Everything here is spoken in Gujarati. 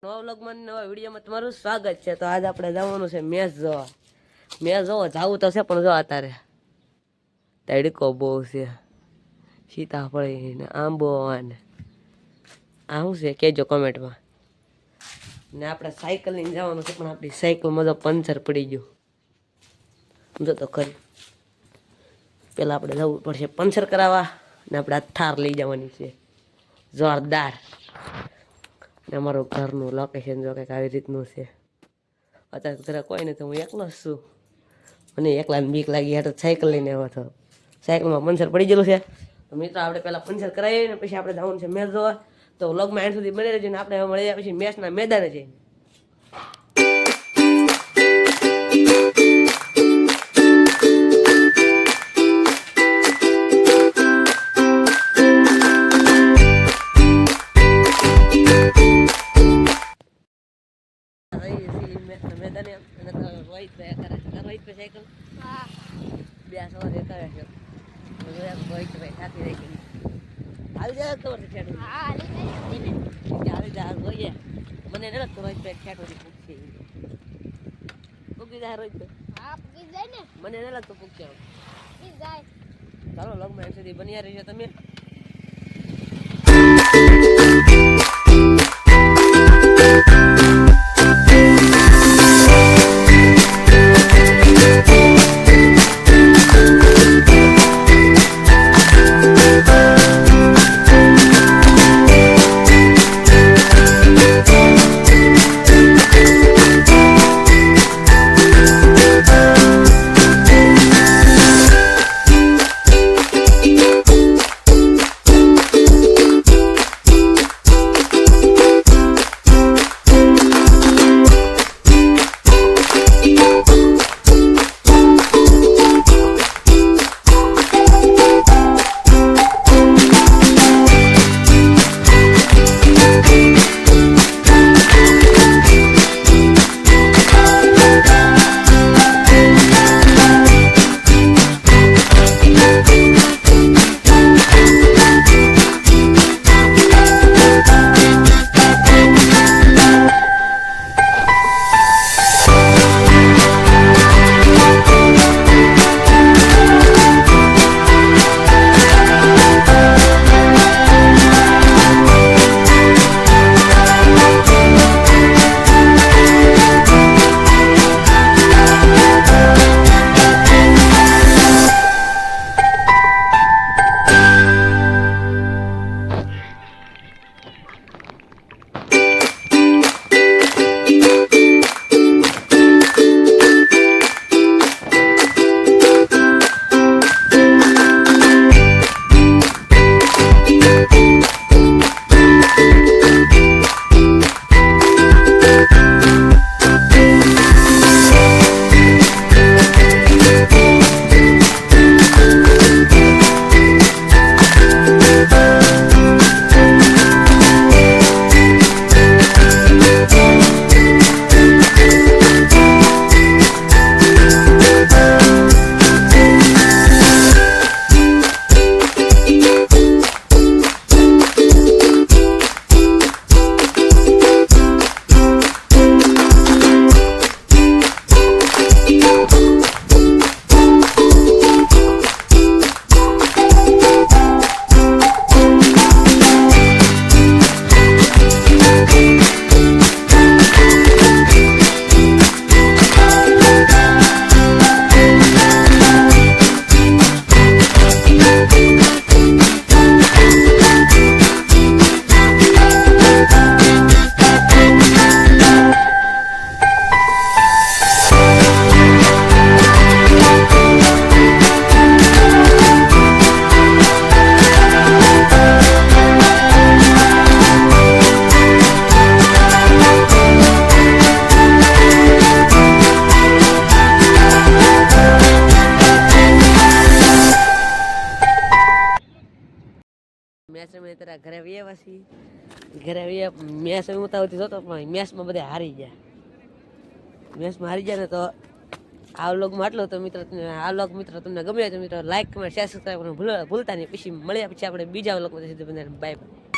નવા વ્લોગમાં નવા વિડીયોમાં તમારું સ્વાગત છે. તો આજ આપણે જવાનું છે મેચ જોવા. મેચ જોવા જવું તો છે પણ જો અત્યારે તડકો બહુ છે, સીતાફળી ને આંબો ને આ શું છે કહેજો કોમેન્ટમાં. ને આપણે સાયકલ લઈને જવાનું છે પણ આપણી સાયકલમાં તો પંચર પડી ગયું. જો તો ખરી પેલા આપણે જવું પડશે પંચર કરાવવા ને આપણે આ થાર લઈ જવાની છે જોરદાર. ને અમારું ઘરનું લોકેશન જો કંઈક આવી રીતનું છે. અત્યારે જરા કોઈ નહીં તો હું એકલો જ છું. મને એકલાને બીક લાગી યાર, સાયકલ લઈને આવ્યો હતો. સાયકલમાં પંચર પડી ગયેલું છે. તો મિત્રો આપણે પહેલાં પંચર કરાવીએ ને પછી આપણે જવાનું છે મેચ જોવા. તો વ્લોગમાં એન્ડ સુધી બની રહેજો ને આપણે મળી જાય પછી મેચના મેદાને જઈને. મેદાને રોહિત સાયકલ બે સવાર કરે છે. રોહિત ભાઈ થાકી રહી ગઈ આવી જાય ખબર છે આવી જાય જોઈએ મને ને રોહિત ભાઈ ખેટોથી પૂછશે પૂકી જાય રોહિત ભાઈ મને ન લાગતું પૂછશે જાય. ચાલો લગમાં સુધી બન્યા રહીજો તમે. મેચ રમીને તારા ઘરે આવ્યા પછી ઘરે આવ્યા મેચ રમતા હોતી જોતો પણ મેચમાં બધા હારી ગયા. મેચમાં હારી ગયા ને તો આ વ્લોગમાં આટલો. તો મિત્રો આ વ્લોગ મિત્રો તમને ગમે તો મિત્રો લાઈક કમેન્ટ શેર સબસ્ક્રાઈબ કરવાનું ભૂલતા નહીં. પછી મળ્યા પછી આપણે બીજા વ્લોગમાં બાય બાય.